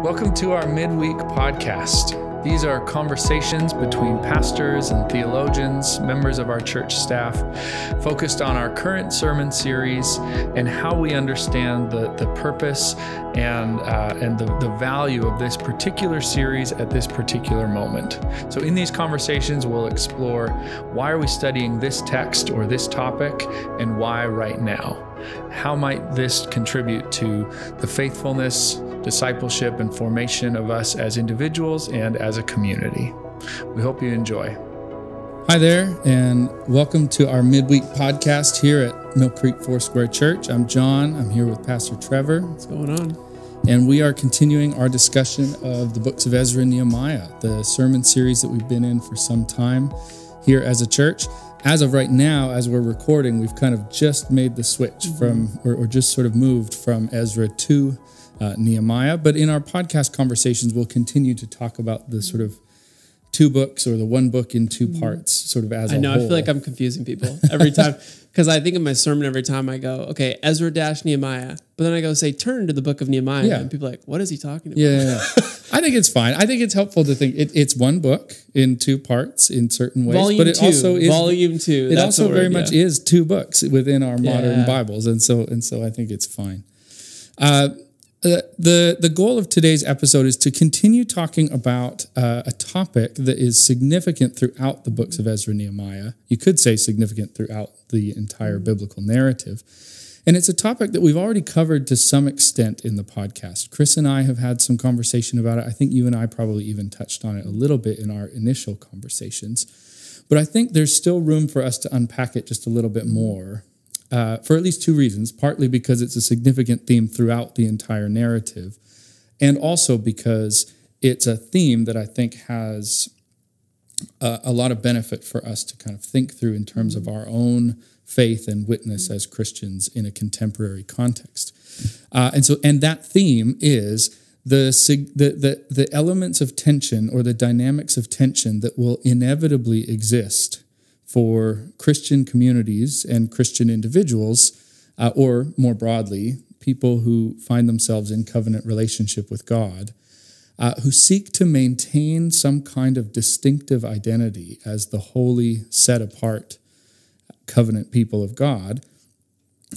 Welcome to our MidWeek podcast. These are conversations between pastors and theologians, members of our church staff, focused on our current sermon series and how we understand the purpose and the value of this particular series at this particular moment. So in these conversations, we'll explore why are we studying this text or this topic and why right now? How might this contribute to the faithfulness, discipleship, and formation of us as individuals and as a community? We hope you enjoy. Hi there, and welcome to our midweek podcast here at Mill Creek Foursquare Church. I'm John. I'm here with Pastor Trevor. What's going on? And we are continuing our discussion of the books of Ezra and Nehemiah, the sermon series that we've been in for some time here as a church. As of right now, as we're recording, we've kind of just made the switch from, or just sort of moved from Ezra to Nehemiah. But in our podcast conversations, we'll continue to talk about the sort of two books or the one book in two parts, sort of as a whole. I feel like I'm confusing people every time because I think of my sermon every time I go, okay, Ezra - Nehemiah. But then I go say, turn to the book of Nehemiah. Yeah. And people are like, what is he talking about? Yeah. I think it's fine. I think it's helpful to think it's one book in two parts in certain ways. Volume but it two. Also is Volume 2. It also very much is two books within our modern Bibles. And so I think it's fine. The goal of today's episode is to continue talking about a topic that is significant throughout the books of Ezra and Nehemiah. You could say significant throughout the entire biblical narrative. And it's a topic that we've already covered to some extent in the podcast. Chris and I have had some conversation about it. I think you and I probably even touched on it a little bit in our initial conversations. But I think there's still room for us to unpack it just a little bit more. For at least two reasons, partly because it's a significant theme throughout the entire narrative, and also because it's a theme that I think has a lot of benefit for us to kind of think through in terms of our own faith and witness as Christians in a contemporary context. And that theme is the elements of tension or the dynamics of tension that will inevitably exist for Christian communities and Christian individuals, or more broadly, people who find themselves in covenant relationship with God, who seek to maintain some kind of distinctive identity as the holy, set-apart covenant people of God,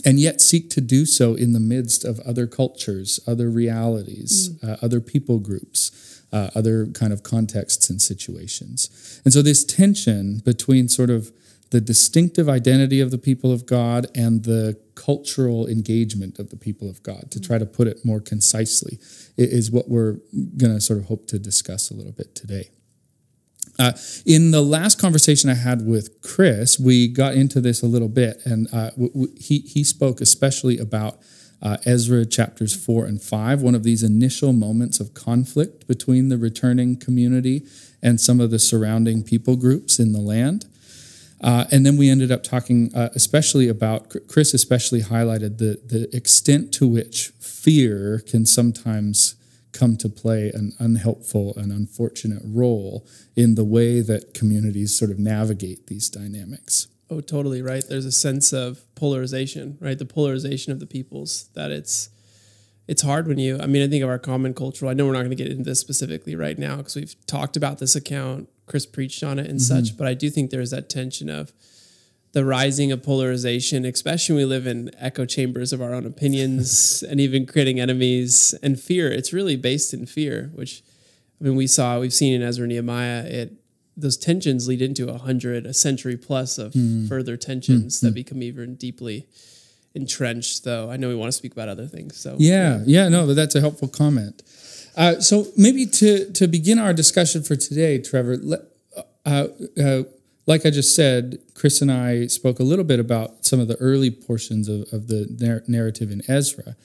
and yet seek to do so in the midst of other cultures, other realities, other people groups, other kind of contexts and situations. And so this tension between sort of the distinctive identity of the people of God and the cultural engagement of the people of God, to try to put it more concisely, is what we're going to sort of hope to discuss a little bit today. In the last conversation I had with Chris, we got into this a little bit, and he spoke especially about Ezra chapters 4 and 5, one of these initial moments of conflict between the returning community and some of the surrounding people groups in the land. And then we ended up talking especially about, Chris especially highlighted the extent to which fear can sometimes come to play an unhelpful and unfortunate role in the way that communities sort of navigate these dynamics. Oh, totally, right? There's a sense of polarization, right? The polarization of the peoples, that it's hard when I think of our common cultural, I know we're not going to get into this specifically right now because we've talked about this account, Chris preached on it and such, but I do think there's that tension of the rising of polarization, especially when we live in echo chambers of our own opinions and even creating enemies and fear. It's really based in fear, which, we've seen in Ezra and Nehemiah, those tensions lead into a century plus of further tensions that become even deeply entrenched, though I know we want to speak about other things. So but that's a helpful comment. So maybe to begin our discussion for today, Trevor, like I just said, Chris and I spoke a little bit about some of the early portions of the narrative in Ezra.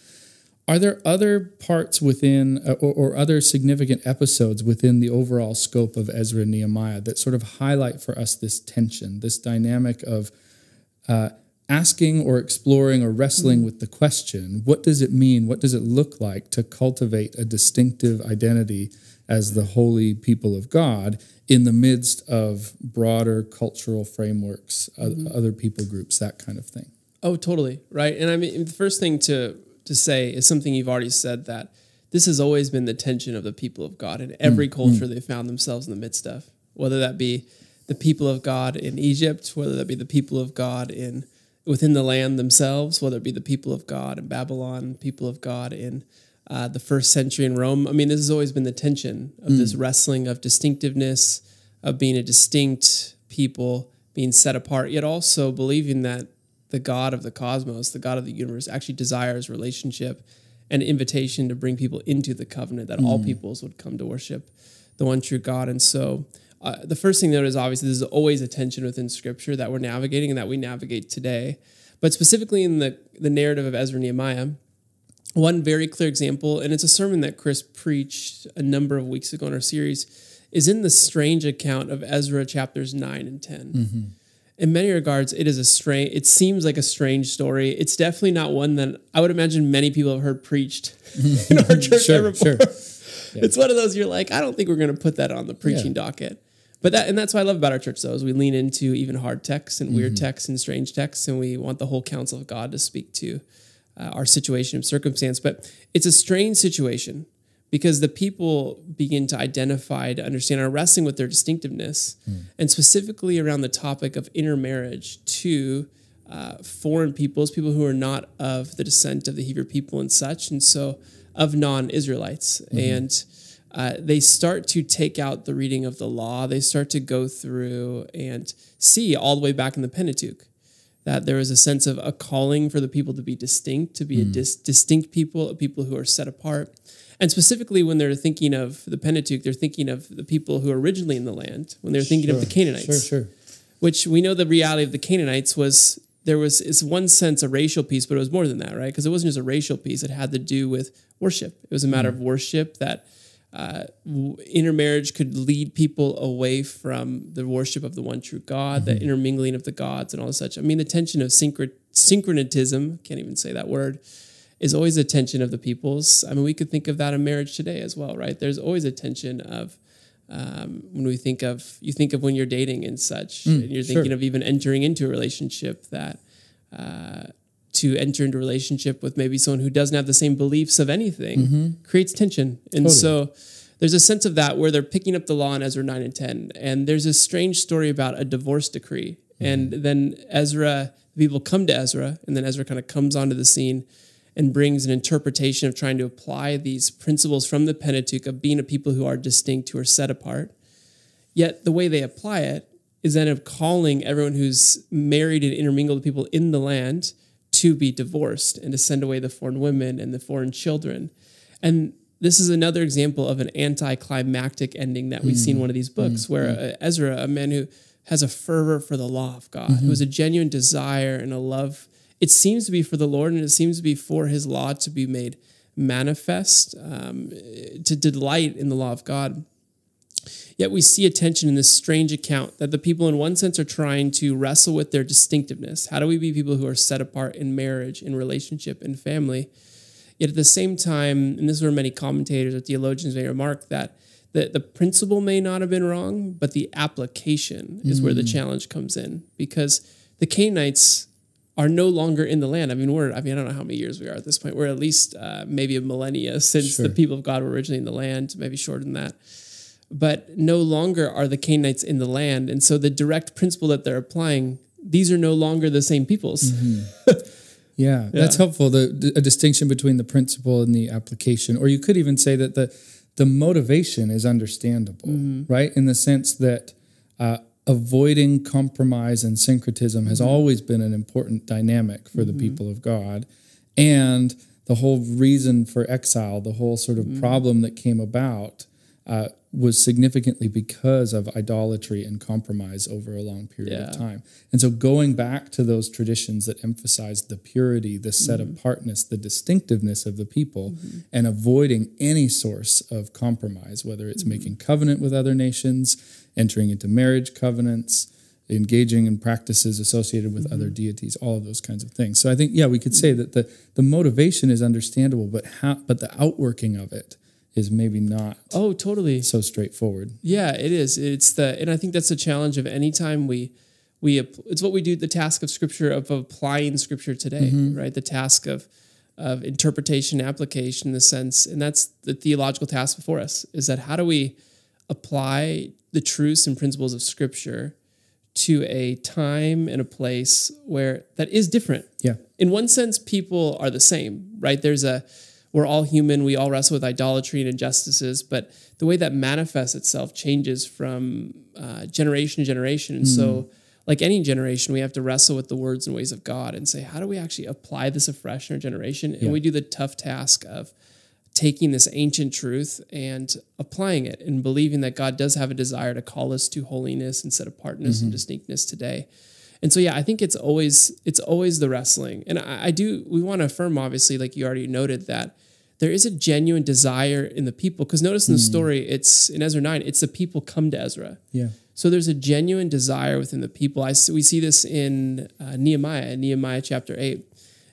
Are there other parts within, or other significant episodes within the overall scope of Ezra and Nehemiah that sort of highlight for us this tension, this dynamic of asking or exploring or wrestling with the question, what does it mean, what does it look like to cultivate a distinctive identity as the holy people of God in the midst of broader cultural frameworks, other people groups, that kind of thing? Oh, totally, right. And the first thing to say is something you've already said, that this has always been the tension of the people of God in every culture they found themselves in the midst of, whether that be the people of God in Egypt, whether that be the people of God within the land themselves, whether it be the people of God in Babylon, people of God in the first century in Rome. I mean, this has always been the tension of this wrestling of distinctiveness, of being a distinct people, being set apart, yet also believing that the God of the cosmos, the God of the universe, actually desires relationship and invitation to bring people into the covenant, that all peoples would come to worship the one true God. And so the first thing to note is obviously there's always a tension within Scripture that we're navigating and that we navigate today. But specifically in the narrative of Ezra and Nehemiah, one very clear example, and it's a sermon that Chris preached a number of weeks ago in our series, is in the strange account of Ezra chapters 9 and 10. In many regards, it seems like a strange story. It's definitely not one that I would imagine many people have heard preached in our church ever before. Yeah. It's one of those you're like, I don't think we're going to put that on the preaching docket. But that's what I love about our church, though, is we lean into even hard texts and weird texts and strange texts, and we want the whole counsel of God to speak to our situation and circumstance. But it's a strange situation because the people begin to identify, to understand, are wrestling with their distinctiveness, and specifically around the topic of intermarriage to foreign peoples, people who are not of the descent of the Hebrew people and such, and so of non-Israelites. And they start to take out the reading of the law. They start to go through and see all the way back in the Pentateuch that there is a sense of a calling for the people to be distinct, to be a distinct people, a people who are set apart. And specifically when they're thinking of the Pentateuch, they're thinking of the people who are originally in the land, when they're thinking of the Canaanites. Which we know the reality of the Canaanites was, it's one sense a racial piece, but it was more than that, right? Because it wasn't just a racial piece. It had to do with worship. It was a matter of worship that intermarriage could lead people away from the worship of the one true God, the intermingling of the gods and all such. I mean, the tension of syncretism, can't even say that word, is always a tension of the peoples. I mean, we could think of that in marriage today as well, right? There's always a tension of when you think of when you're dating and such, and you're thinking of even entering into a relationship, that to enter into a relationship with maybe someone who doesn't have the same beliefs of anything creates tension. And so there's a sense of that where they're picking up the law in Ezra 9 and 10. And there's a strange story about a divorce decree. And then people come to Ezra, and then Ezra kind of comes onto the scene and brings an interpretation of trying to apply these principles from the Pentateuch of being a people who are distinct, who are set apart. Yet the way they apply it is then of calling everyone who's married and intermingled with people in the land to be divorced and to send away the foreign women and the foreign children. And this is another example of an anticlimactic ending that we see in one of these books, where Ezra, a man who has a fervor for the law of God, who has a genuine desire and a love, it seems to be for the Lord, and it seems to be for his law to be made manifest, to delight in the law of God. Yet we see a tension in this strange account that the people in one sense are trying to wrestle with their distinctiveness. How do we be people who are set apart in marriage, in relationship, in family? Yet at the same time, and this is where many commentators or theologians may remark that the principle may not have been wrong, but the application is where the challenge comes in, because the Canaanites are no longer in the land. I don't know how many years we are at this point. We're at least maybe a millennia since the people of God were originally in the land, maybe shorter than that. But no longer are the Canaanites in the land. And so the direct principle that they're applying, these are no longer the same peoples. Yeah, that's helpful. A distinction between the principle and the application. Or you could even say that the motivation is understandable, right? In the sense that avoiding compromise and syncretism has always been an important dynamic for the people of God. And the whole reason for exile, the whole sort of problem that came about was significantly because of idolatry and compromise over a long period of time. And so going back to those traditions that emphasized the purity, the set-apartness, the distinctiveness of the people, and avoiding any source of compromise, whether it's making covenant with other nations, entering into marriage covenants, engaging in practices associated with other deities, all of those kinds of things. So I think, we could say that the motivation is understandable, but the outworking of it is maybe not so straightforward. Yeah, it is. And I think that's the challenge of any time it's what we do, the task of Scripture, of applying Scripture today, right? The task of of interpretation and application in the sense, and that's the theological task before us, is that how do we apply the truths and principles of Scripture to a time and a place where that is different. Yeah. In one sense, people are the same, right? We're all human. We all wrestle with idolatry and injustices, but the way that manifests itself changes from generation to generation. And so, like any generation, we have to wrestle with the words and ways of God and say, how do we actually apply this afresh in our generation? And we do the tough task of taking this ancient truth and applying it and believing that God does have a desire to call us to holiness and set apartness and distinctness today. And so, yeah, I think it's always the wrestling. And we want to affirm, obviously, like you already noted, that there is a genuine desire in the people. Because notice in the story, it's in Ezra 9, it's the people come to Ezra. Yeah. So there's a genuine desire within the people. We see this in Nehemiah chapter 8.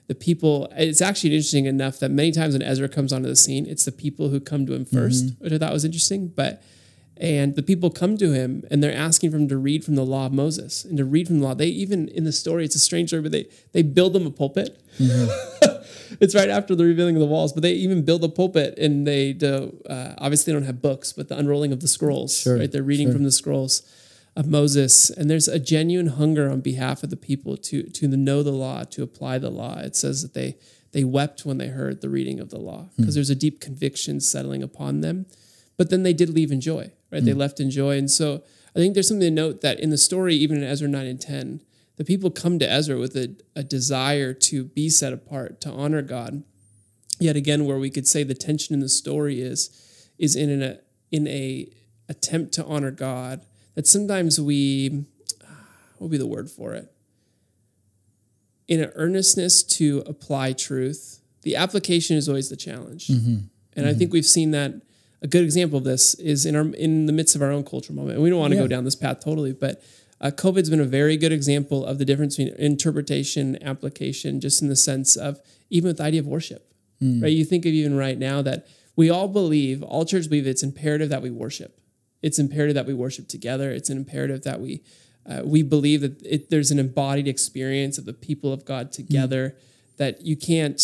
The people, it's actually interesting enough that many times when Ezra comes onto the scene, it's the people who come to him first, which I thought was interesting. And the people come to him and they're asking for him to read from the law of Moses and to read from the law. They even, in the story, it's a strange story, but they build them a pulpit. It's right after the revealing of the walls, but they even build a pulpit and they obviously don't have books, but the unrolling of the scrolls, right? They're reading from the scrolls of Moses. And there's a genuine hunger on behalf of the people to know the law, to apply the law. It says that they wept when they heard the reading of the law because there's a deep conviction settling upon them. But then they did leave in joy, right? They left in joy. And so I think there's something to note that in the story, even in Ezra 9 and 10, the people come to Ezra with a desire to be set apart, to honor God. Yet again, where we could say the tension in the story is in a attempt to honor God, that sometimes what would be the word for it? In an earnestness to apply truth, the application is always the challenge. And I think we've seen that. A good example of this is in the midst of our own cultural moment. And we don't want to go down this path totally, but COVID's been a very good example of the difference between interpretation, application, just in the sense of even with the idea of worship, right? You think of even right now that we all churches believe it's imperative that we worship. It's imperative that we worship together. It's an imperative that we believe that there's an embodied experience of the people of God together. That you can't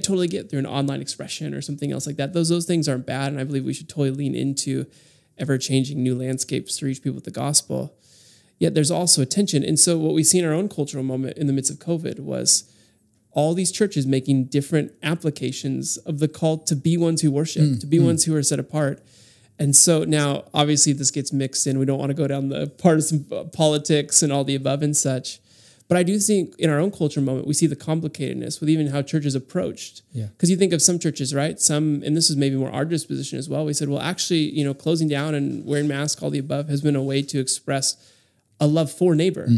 totally get through an online expression or something else like that. Those things aren't bad, and I believe we should totally lean into ever-changing new landscapes to reach people with the gospel. Yet there's also a tension. And so what we see in our own cultural moment in the midst of COVID was all these churches making different applications of the call to be ones who worship, to be ones who are set apart. And so now, obviously, this gets mixed in. We don't want to go down the partisan politics and all the above and such. But I do think in our own culture moment, we see the complicatedness with even how churches approached. Because you think of some churches, right? And this is maybe more our disposition as well. We said, well, actually, closing down and wearing masks, all the above, has been a way to express a love for neighbor.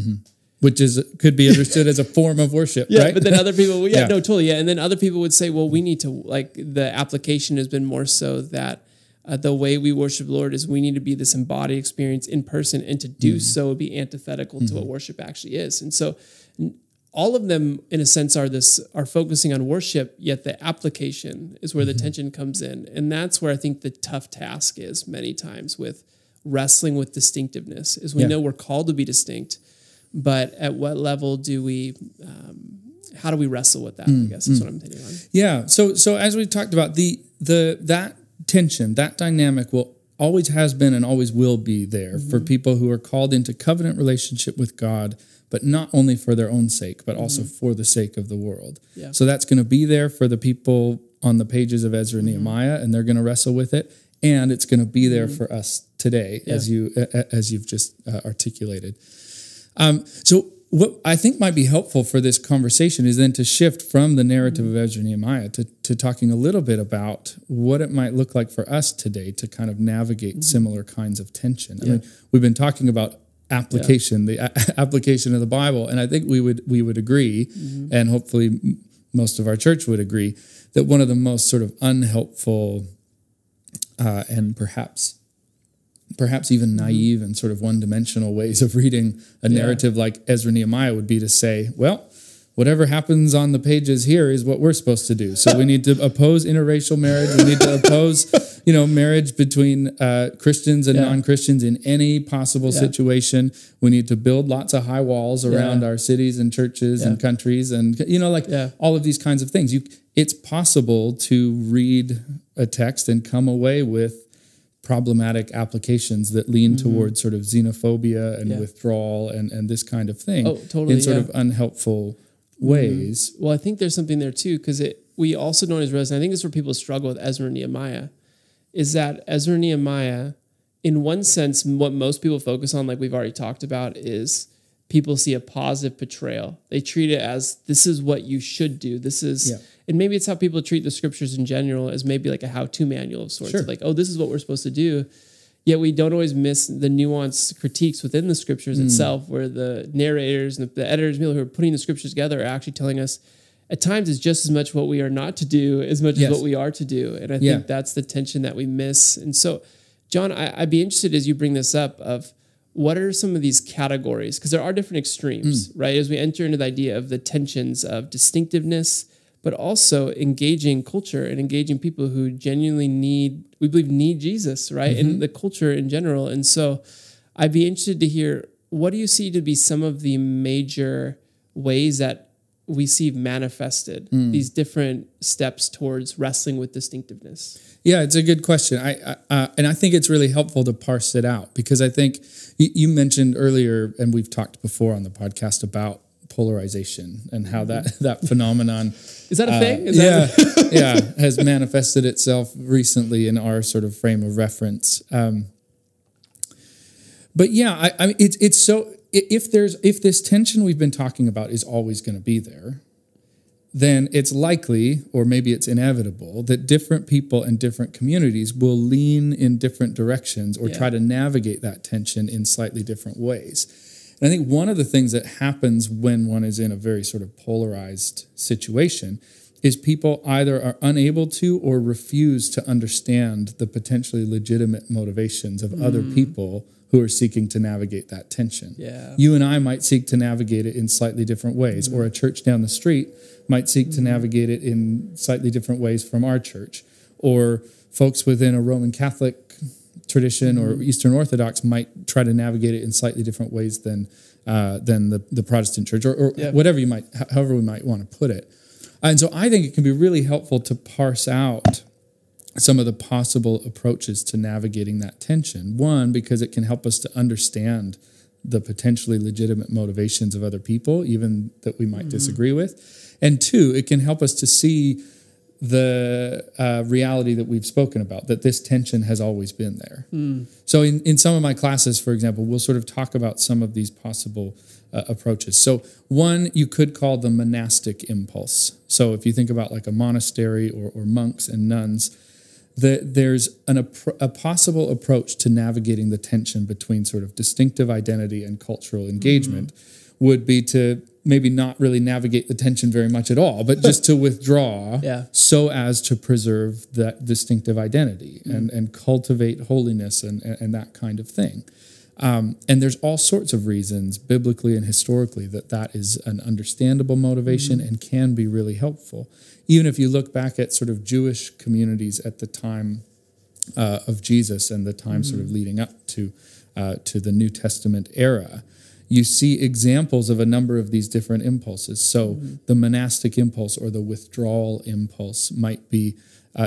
Which could be understood as a form of worship, right? But then other people, totally. And then other people would say, well, we need to, the application has been more so that the way we worship the Lord is we need to be this embodied experience in person, and to do so would be antithetical to what worship actually is. And so all of them, in a sense, are focusing on worship, yet the application is where the tension comes in. And that's where I think the tough task is many times with wrestling with distinctiveness, is we know we're called to be distinct, but at what level do we, how do we wrestle with that, I guess is what I'm thinking on. Yeah. So as we talked about, that tension, that dynamic always has been and always will be there for people who are called into covenant relationship with God, but not only for their own sake, but also for the sake of the world. So that's going to be there for the people on the pages of Ezra and Nehemiah, and they're going to wrestle with it. And it's going to be there for us today, as you've just articulated. So what I think might be helpful for this conversation is then to shift from the narrative of Ezra and Nehemiah to talking a little bit about what it might look like for us today to kind of navigate similar kinds of tension. I mean, we've been talking about application, the application of the Bible, and I think we would agree, and hopefully most of our church would agree, that one of the most sort of unhelpful and perhaps even naive and sort of one-dimensional ways of reading a narrative like Ezra Nehemiah would be to say, well, whatever happens on the pages here is what we're supposed to do. So we need to oppose interracial marriage. We need to oppose, marriage between Christians and non-Christians in any possible situation. We need to build lots of high walls around our cities and churches and countries, and all of these kinds of things. It's possible to read a text and come away with problematic applications that lean towards sort of xenophobia and withdrawal and this kind of thing in sort of unhelpful ways. Well, I think there's something there too, because we also don't realize, and I think this is where people struggle with Ezra and Nehemiah, is that Ezra and Nehemiah, in one sense, what most people focus on, like we've already talked about, is people see a positive portrayal. They treat it as, this is what you should do. This is, and maybe it's how people treat the scriptures in general, as maybe like a how-to manual of sorts. Like, oh, this is what we're supposed to do. Yet we don't always miss the nuanced critiques within the scriptures itself, where the narrators and the editors, people who are putting the scriptures together, are actually telling us at times it's just as much what we are not to do as much as what we are to do. And I think that's the tension that we miss. And so, John, I'd be interested as you bring this up of what are some of these categories? Because there are different extremes, right? As we enter into the idea of the tensions of distinctiveness, but also engaging culture and engaging people who genuinely we believe need Jesus, right? And the culture in general. And so I'd be interested to hear, what do you see to be some of the major ways that we see manifested these different steps towards wrestling with distinctiveness? Yeah, it's a good question. And I think it's really helpful to parse it out, because I think you mentioned earlier, and we've talked before on the podcast about polarization and how that phenomenon is that a thing? Has manifested itself recently in our sort of frame of reference. But yeah, I mean, it's so. If this tension we've been talking about is always going to be there, then it's likely, or maybe it's inevitable, that different people and different communities will lean in different directions or try to navigate that tension in slightly different ways. And I think one of the things that happens when one is in a very sort of polarized situation is people either are unable to or refuse to understand the potentially legitimate motivations of other people who are seeking to navigate that tension. You and I might seek to navigate it in slightly different ways, or a church down the street might seek to navigate it in slightly different ways from our church, or folks within a Roman Catholic tradition or Eastern Orthodox might try to navigate it in slightly different ways than the Protestant church, or whatever however we might want to put it. And so I think it can be really helpful to parse out some of the possible approaches to navigating that tension. One, because it can help us to understand the potentially legitimate motivations of other people, even that we might disagree with. And two, it can help us to see the reality that we've spoken about, that this tension has always been there. So in some of my classes, for example, we'll sort of talk about some of these possible approaches. So one you could call the monastic impulse. So if you think about like a monastery or monks and nuns, there's a possible approach to navigating the tension between sort of distinctive identity and cultural engagement would be to maybe not really navigate the tension very much at all, but just to withdraw so as to preserve that distinctive identity and cultivate holiness and that kind of thing. And there's all sorts of reasons, biblically and historically, that is an understandable motivation and can be really helpful. Even if you look back at sort of Jewish communities at the time of Jesus and the time sort of leading up to the New Testament era, you see examples of a number of these different impulses. So the monastic impulse or the withdrawal impulse might be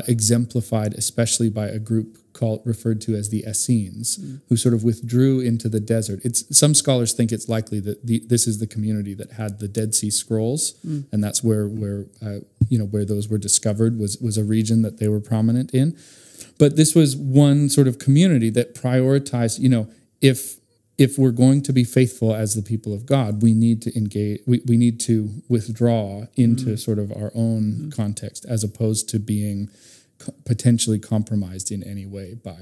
exemplified especially by a group referred to as the Essenes, who sort of withdrew into the desert. Some scholars think it's likely that this is the community that had the Dead Sea Scrolls, and that's where those were discovered, was a region that they were prominent in. But this was one sort of community that prioritized, if we're going to be faithful as the people of God, we need to engage, we need to withdraw into sort of our own context, as opposed to being potentially compromised in any way by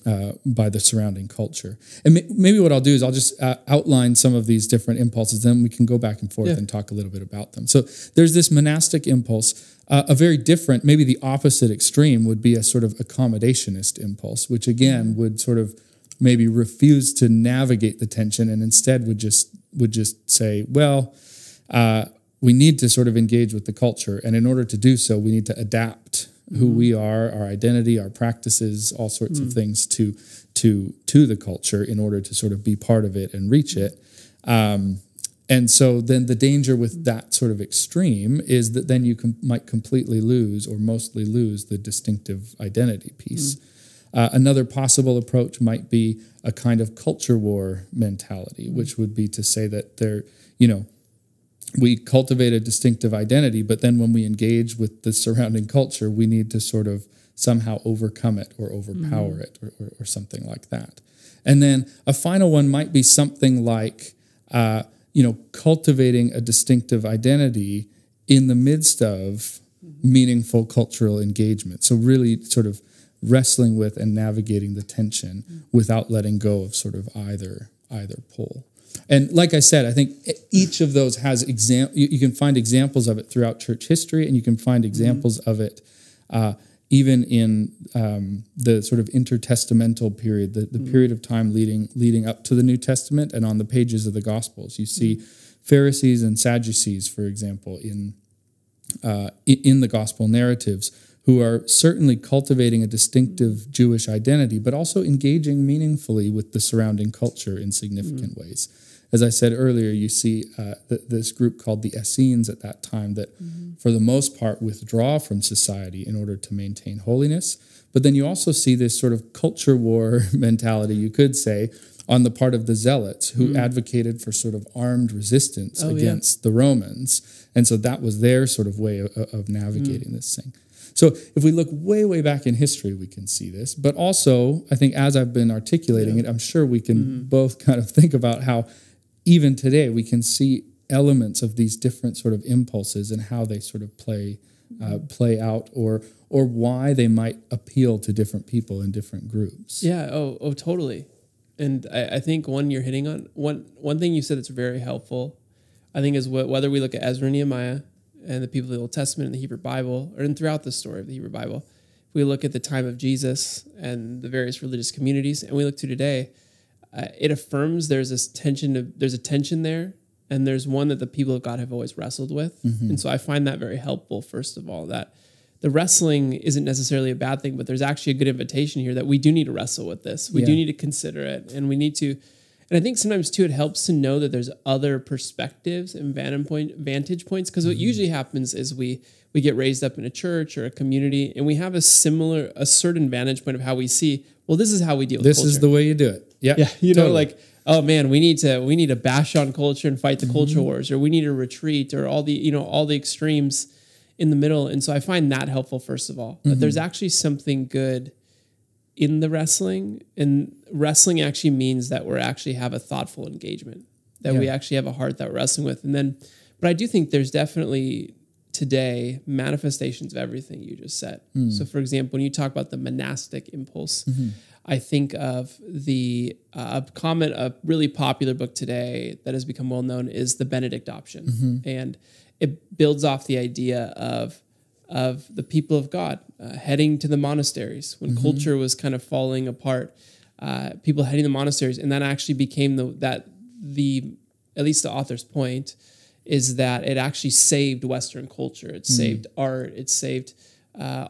the surrounding culture. And maybe what I'll do is I'll just outline some of these different impulses, then we can go back and forth and talk a little bit about them. So there's this monastic impulse. A very different, maybe the opposite extreme would be a sort of accommodationist impulse, which again would sort of maybe refuse to navigate the tension and instead would just say, well, we need to sort of engage with the culture, and in order to do so, we need to adapt who we are, our identity, our practices, all sorts of things to the culture in order to sort of be part of it and reach it. And so then the danger with that sort of extreme is that then you might completely lose or mostly lose the distinctive identity piece. Another possible approach might be a kind of culture war mentality, which would be to say that we cultivate a distinctive identity, but then when we engage with the surrounding culture, we need to sort of somehow overcome it or overpower it or something like that. And then a final one might be something like, cultivating a distinctive identity in the midst of meaningful cultural engagement. So really sort of wrestling with and navigating the tension without letting go of sort of either pole. And like I said, I think each of those has you can find examples of it throughout church history, and you can find examples of it even in the sort of intertestamental period, the period of time leading up to the New Testament, and on the pages of the Gospels. You see Pharisees and Sadducees, for example, in the Gospel narratives, who are certainly cultivating a distinctive Jewish identity, but also engaging meaningfully with the surrounding culture in significant ways. As I said earlier, you see this group called the Essenes at that time that, for the most part, withdraw from society in order to maintain holiness. But then you also see this sort of culture war mentality, you could say, on the part of the Zealots, who advocated for sort of armed resistance against the Romans. And so that was their sort of way of navigating this thing. So if we look way, way back in history, we can see this. But also, I think as I've been articulating it, I'm sure we can both kind of think about how even today we can see elements of these different sort of impulses and how they sort of play out, or why they might appeal to different people in different groups. Yeah. Oh, totally. And I think one you're hitting on, one thing you said that's very helpful, I think, is whether we look at Ezra and Nehemiah and the people of the Old Testament and the Hebrew Bible, or throughout the story of the Hebrew Bible, if we look at the time of Jesus and the various religious communities, and we look to today, it affirms there's a tension there, and there's one that the people of God have always wrestled with. And so I find that very helpful, first of all, that the wrestling isn't necessarily a bad thing, but there's actually a good invitation here that we do need to wrestle with this. We do need to consider it, and we need to. And I think sometimes, too, it helps to know that there's other perspectives and vantage points, because what usually happens is we get raised up in a church or a community, and we have a certain vantage point of how we see, well, this is how we deal with culture. This is the way you do it. Yeah, totally. Like, oh man, we need to bash on culture and fight the culture wars, or we need to retreat, or all the extremes in the middle. And so I find that helpful, first of all, that there's actually something good in the wrestling, and wrestling actually means that we're actually have a thoughtful engagement, that we actually have a heart that we're wrestling with. And then, but I do think there's definitely today manifestations of everything you just said. So for example, when you talk about the monastic impulse, I think of a really popular book today that has become well known is The Benedict Option. And it builds off the idea of the people of God heading to the monasteries when culture was kind of falling apart. People heading to the monasteries, and that actually became at least the author's point is that it actually saved Western culture. It saved art. It saved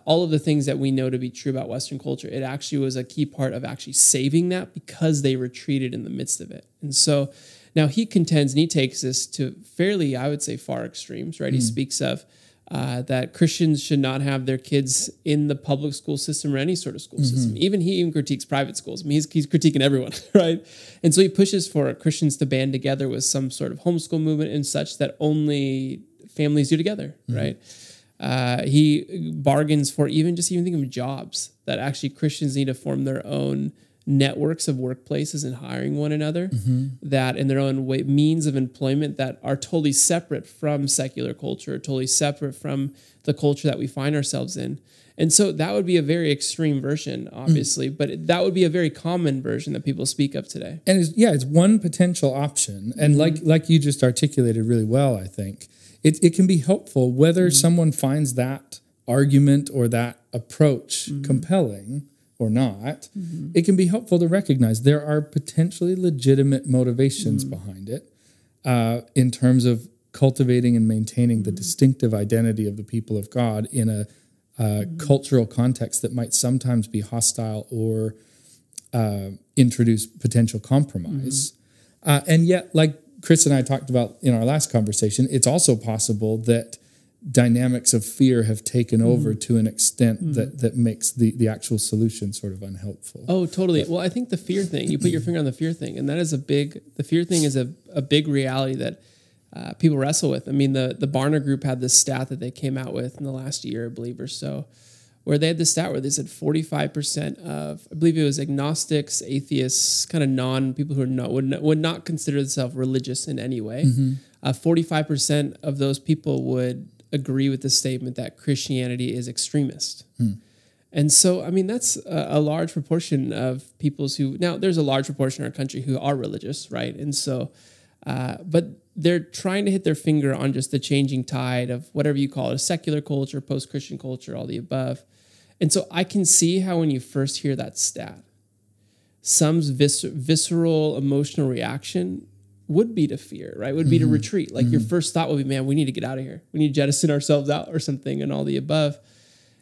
all of the things that we know to be true about Western culture. It actually was a key part of actually saving that, because they retreated in the midst of it. And so now he contends, and he takes this to fairly, I would say, far extremes, right? He speaks of that Christians should not have their kids in the public school system or any sort of school system. He even critiques private schools. I mean, he's critiquing everyone, right? And so he pushes for Christians to band together with some sort of homeschool movement and such that only families do together, right? He bargains for even think of jobs, that actually Christians need to form their own networks of workplaces and hiring one another, that in their own way, means of employment that are totally separate from secular culture, totally separate from the culture that we find ourselves in. And so that would be a very extreme version, obviously, but that would be a very common version that people speak of today. And it's one potential option. And like you just articulated really well, I think, it can be helpful whether someone finds that argument or that approach compelling or not. It can be helpful to recognize there are potentially legitimate motivations behind it in terms of cultivating and maintaining the distinctive identity of the people of God in a cultural context that might sometimes be hostile or introduce potential compromise. And yet, like Chris and I talked about in our last conversation, it's also possible that dynamics of fear have taken over to an extent that makes the actual solution sort of unhelpful. Oh, totally. Well, I think the fear thing, you put your finger on the fear thing, and that is the fear thing is a big reality that people wrestle with. I mean, the Barna Group had this stat that they came out with in the last year, I believe, or so, where they had this stat where they said 45% of, I believe it was agnostics, atheists, kind of people who are would not consider themselves religious in any way. 45% of those people would agree with the statement that Christianity is extremist. And so, I mean, that's a large proportion of now there's a large proportion in our country who are religious, right? And so, but they're trying to hit their finger on just the changing tide of whatever you call it, a secular culture, post-Christian culture, all the above. And so I can see how when you first hear that stat, some visceral emotional reaction would be to fear, right? Would be to retreat. Like your first thought would be, man, we need to get out of here. We need to jettison ourselves out or something and all the above.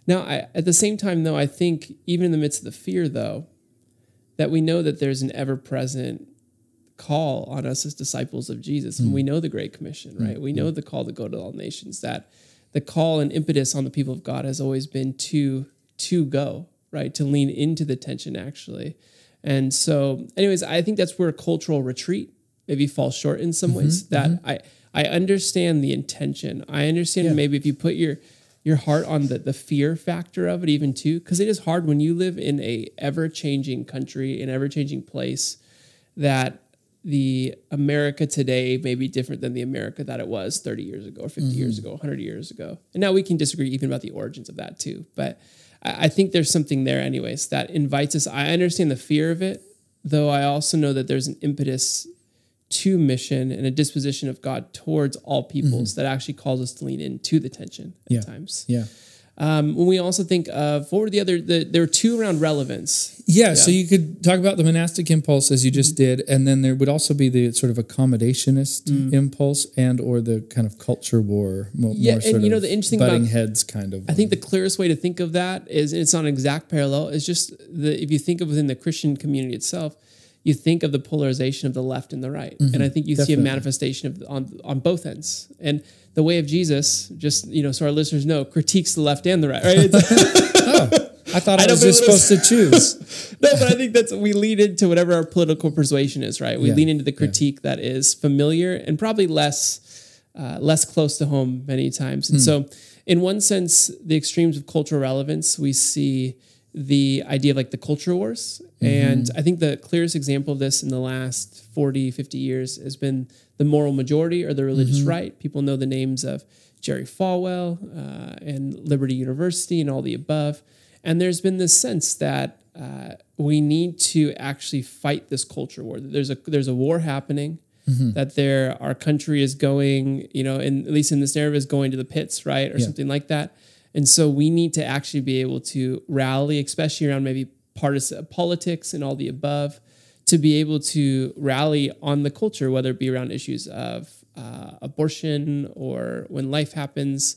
Now, at the same time, though, I think even in the midst of the fear, though, that we know that there's an ever-present call on us as disciples of Jesus. And we know the Great Commission, right? We know the call to go to all nations, that the call and impetus on the people of God has always been to go, right? To lean into the tension, actually. And so, anyways, I think that's where cultural retreat maybe falls short in some ways. That I understand the intention. I understand maybe if you put your heart on the fear factor of it even too, because it is hard when you live in a ever-changing country, an ever-changing place, that the America today may be different than the America that it was 30 years ago or 50 years ago, 100 years ago. And now we can disagree even about the origins of that too. But I think there's something there anyways that invites us. I understand the fear of it, though I also know that there's an impetus to mission and a disposition of God towards all peoples that actually calls us to lean into the tension at times. When we also think of, what were there were two around relevance. So you could talk about the monastic impulse as you just did, and then there would also be the sort of accommodationist impulse and or the kind of culture war, more sort of the interesting butting heads kind of. I think the clearest way to think of that is, and it's not an exact parallel, is just if you think of within the Christian community itself, you think of the polarization of the left and the right. And I think you see a manifestation of on both ends. And the way of Jesus, just, so our listeners know, critiques the left and the right. I thought I was just supposed to choose. No, but I think we lean into whatever our political persuasion is, right? We lean into the critique that is familiar and probably less close to home many times. And so in one sense, the extremes of cultural relevance, we see the idea of like the culture wars. And I think the clearest example of this in the last 40, 50 years has been the moral majority or the religious right. People know the names of Jerry Falwell and Liberty University and all the above. And there's been this sense that we need to actually fight this culture war. There's a war happening, that our country is going, at least in this narrative, is going to the pits, right? Or something like that. And so we need to actually be able to rally, especially around maybe partisan politics and all the above, to be able to rally on the culture, whether it be around issues of abortion or when life happens,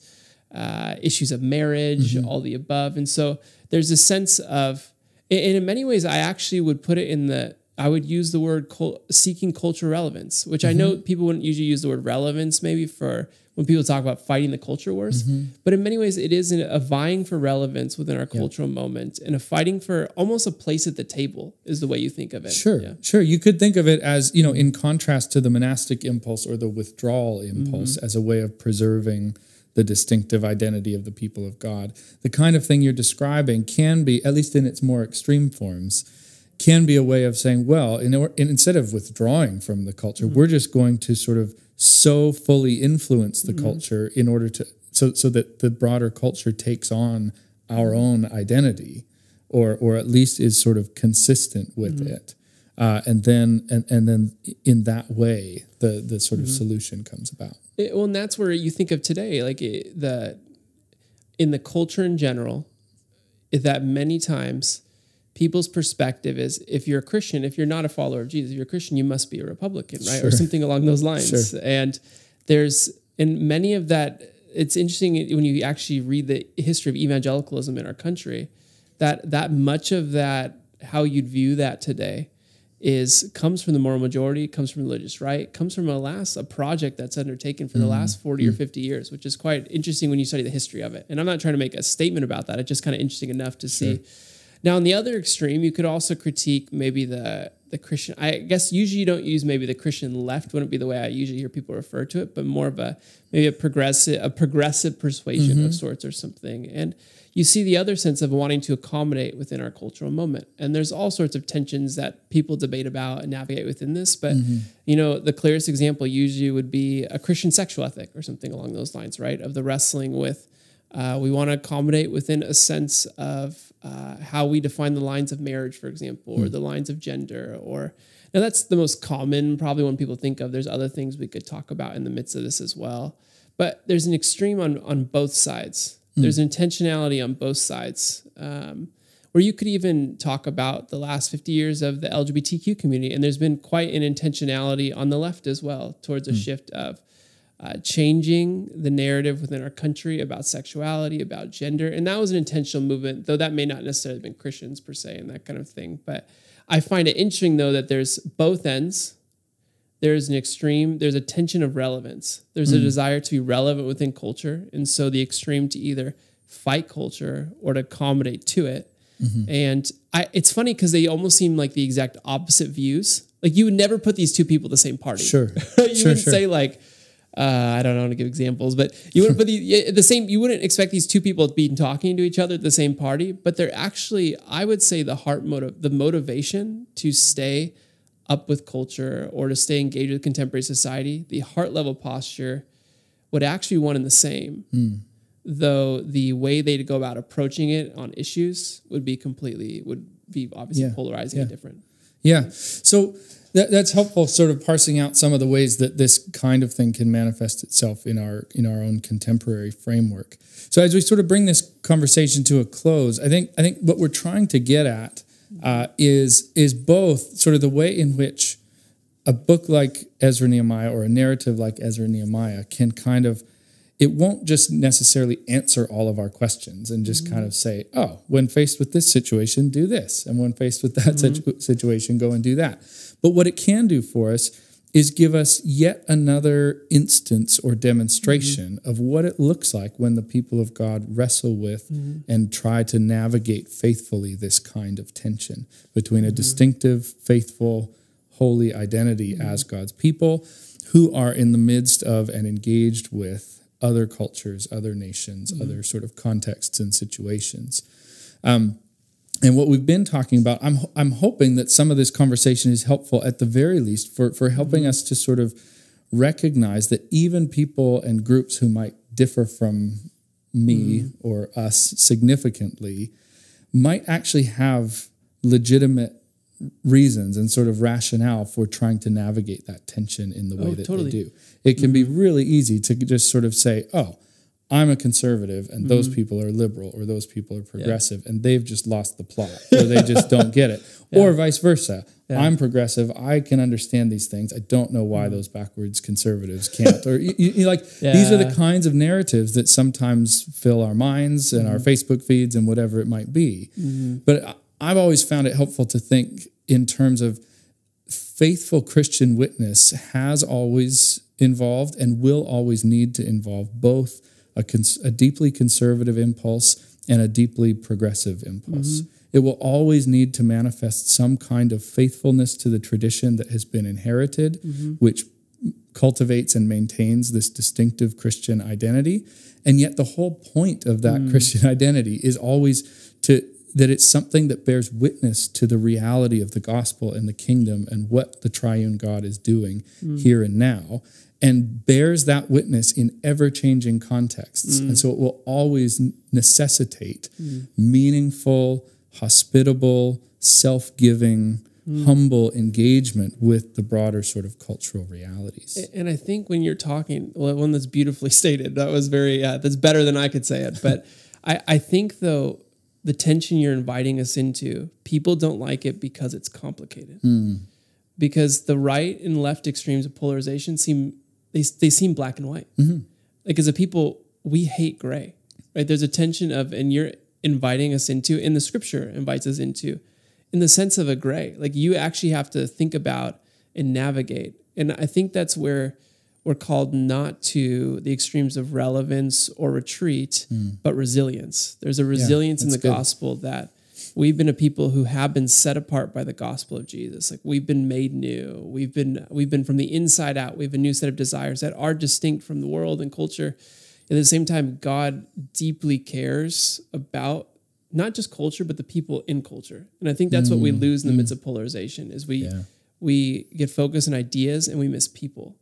issues of marriage, all the above. And so there's a sense of, and in many ways, I actually would put it I would use the word seeking cultural relevance, which I know people wouldn't usually use the word relevance maybe for when people talk about fighting the culture wars. But in many ways, it is a vying for relevance within our cultural moment and a fighting for almost a place at the table is the way you think of it. Sure. You could think of it as, in contrast to the monastic impulse or the withdrawal impulse as a way of preserving the distinctive identity of the people of God. The kind of thing you're describing can be, at least in its more extreme forms, can be a way of saying, well, instead of withdrawing from the culture, we're just going to sort of so fully influence the culture in order to, so that the broader culture takes on our own identity, or at least is sort of consistent with it. And then in that way, the sort of solution comes about. And that's where you think of today, like in the culture in general, that many times people's perspective is, if you're a Christian, if you're not a follower of Jesus, if you're a Christian, you must be a Republican, right? Or something along those lines. And there's, in many of that, it's interesting when you actually read the history of evangelicalism in our country, that much of that, how you'd view that today, comes from the moral majority, comes from religious right, comes from a project that's undertaken for the last 40 or 50 years, which is quite interesting when you study the history of it. And I'm not trying to make a statement about that. It's just kind of interesting enough to see. Now, on the other extreme, you could also critique maybe the Christian. I guess usually you don't use maybe the Christian left, wouldn't be the way I usually hear people refer to it, but more of maybe a progressive persuasion of sorts or something. And you see the other sense of wanting to accommodate within our cultural moment. And there's all sorts of tensions that people debate about and navigate within this. But, the clearest example usually would be a Christian sexual ethic or something along those lines, right? Of the wrestling with, we want to accommodate within a sense of how we define the lines of marriage, for example, or the lines of gender. Now that's the most common, probably when people think of. There's other things we could talk about in the midst of this as well. But there's an extreme on both sides. There's intentionality on both sides, where you could even talk about the last 50 years of the LGBTQ community. And there's been quite an intentionality on the left as well towards a shift of changing the narrative within our country about sexuality, about gender. And that was an intentional movement, though that may not necessarily have been Christians per se and that kind of thing. But I find it interesting, though, that there's both ends. There's an extreme, there's a tension of relevance. There's a desire to be relevant within culture. And so the extreme to either fight culture or to accommodate to it. And it's funny because they almost seem like the exact opposite views. Like you would never put these two people at the same party. Sure. You wouldn't say like, I don't know how to give examples, but you wouldn't put you wouldn't expect these two people to be talking to each other at the same party, but they're actually, I would say the motivation to stay up with culture or to stay engaged with contemporary society, the heart level posture would actually be one and the same. Though the way they go about approaching it on issues would be obviously polarizing and different. Yeah. So that's helpful, sort of parsing out some of the ways that this kind of thing can manifest itself in our own contemporary framework. So as we sort of bring this conversation to a close, I think what we're trying to get at is both sort of the way in which a book like Ezra Nehemiah or a narrative like Ezra Nehemiah can kind of, it won't just necessarily answer all of our questions and just kind of say, oh, when faced with this situation, do this. And when faced with that situation, go and do that. But what it can do for us is give us yet another instance or demonstration of what it looks like when the people of God wrestle with and try to navigate faithfully this kind of tension between a distinctive, faithful, holy identity as God's people who are in the midst of and engaged with other cultures, other nations, other sort of contexts and situations. And what we've been talking about, I'm hoping that some of this conversation is helpful at the very least for helping us to sort of recognize that even people and groups who might differ from me or us significantly might actually have legitimate reasons and sort of rationale for trying to navigate that tension in the way that they do. It can be really easy to just sort of say, oh, I'm a conservative and those people are liberal or those people are progressive and they've just lost the plot or they just don't get it. Or vice versa. I'm progressive. I can understand these things. I don't know why those backwards conservatives can't. Or these are the kinds of narratives that sometimes fill our minds and our Facebook feeds and whatever it might be. But I've always found it helpful to think in terms of faithful Christian witness has always involved and will always need to involve both a deeply conservative impulse and a deeply progressive impulse. It will always need to manifest some kind of faithfulness to the tradition that has been inherited, which cultivates and maintains this distinctive Christian identity. And yet the whole point of that Christian identity is always that it's something that bears witness to the reality of the gospel and the kingdom and what the triune God is doing here and now, and bears that witness in ever-changing contexts. And so it will always necessitate meaningful, hospitable, self-giving, humble engagement with the broader sort of cultural realities. And I think when you're talking, one that's beautifully stated, that was very, that's better than I could say it. But I think, though, the tension you're inviting us into, people don't like it because it's complicated. Because the right and left extremes of polarization seem black and white. Like as a people, we hate gray, right? There's a tension of, and you're inviting us into, and the scripture invites us into, in the sense of a gray. Like you actually have to think about and navigate. And I think that's where we're called not to the extremes of relevance or retreat, but resilience. There's a resilience in the gospel that we've been a people who have been set apart by the gospel of Jesus. Like we've been made new. We've been from the inside out. We have a new set of desires that are distinct from the world and culture. At the same time, God deeply cares about not just culture, but the people in culture. And I think that's what we lose in the midst of polarization is we get focused on ideas and we miss people.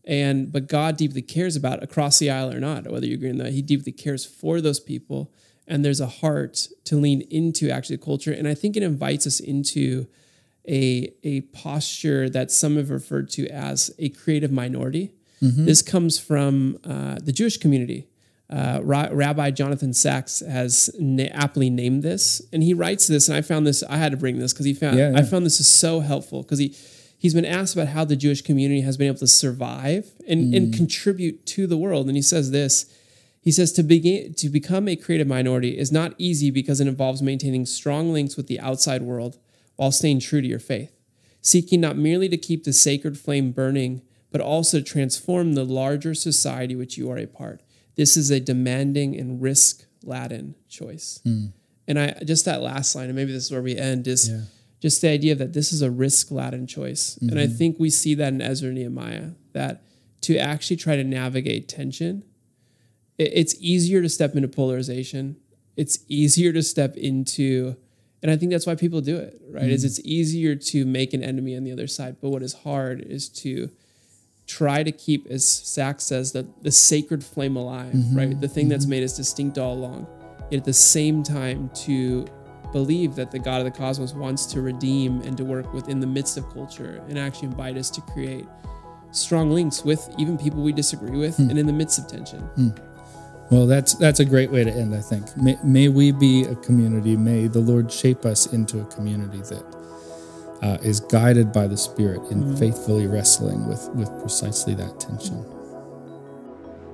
But God deeply cares about across the aisle or not, whether you agree on that. He deeply cares for those people. And there's a heart to lean into actually culture. And I think it invites us into a posture that some have referred to as a creative minority. This comes from the Jewish community. Rabbi Jonathan Sachs has aptly named this. And he writes this, and I had to bring this because I found this is so helpful because he's been asked about how the Jewish community has been able to survive and contribute to the world. And he says this. He says, to become a creative minority is not easy because it involves maintaining strong links with the outside world while staying true to your faith, seeking not merely to keep the sacred flame burning, but also to transform the larger society which you are a part. This is a demanding and risk-laden choice. And just that last line, and maybe this is where we end, is just the idea that this is a risk-laden choice. And I think we see that in Ezra Nehemiah, that to actually try to navigate tension, it's easier to step into polarization. It's easier to step into, and I think that's why people do it, right? Is it's easier to make an enemy on the other side. But what is hard is to try to keep, as Sachs says, the sacred flame alive, right? The thing that's made us distinct all along. Yet at the same time to believe that the God of the cosmos wants to redeem and to work within the midst of culture and actually invite us to create strong links with even people we disagree with and in the midst of tension. Well, that's a great way to end, I think. May we be a community. May the Lord shape us into a community that is guided by the Spirit in faithfully wrestling with precisely that tension.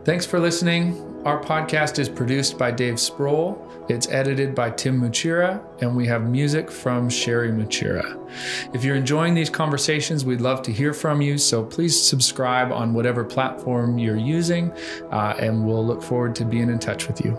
Thanks for listening. Our podcast is produced by Dave Sproul. It's edited by Tim Muchira, and we have music from Sherry Muchira. If you're enjoying these conversations, we'd love to hear from you, so please subscribe on whatever platform you're using, and we'll look forward to being in touch with you.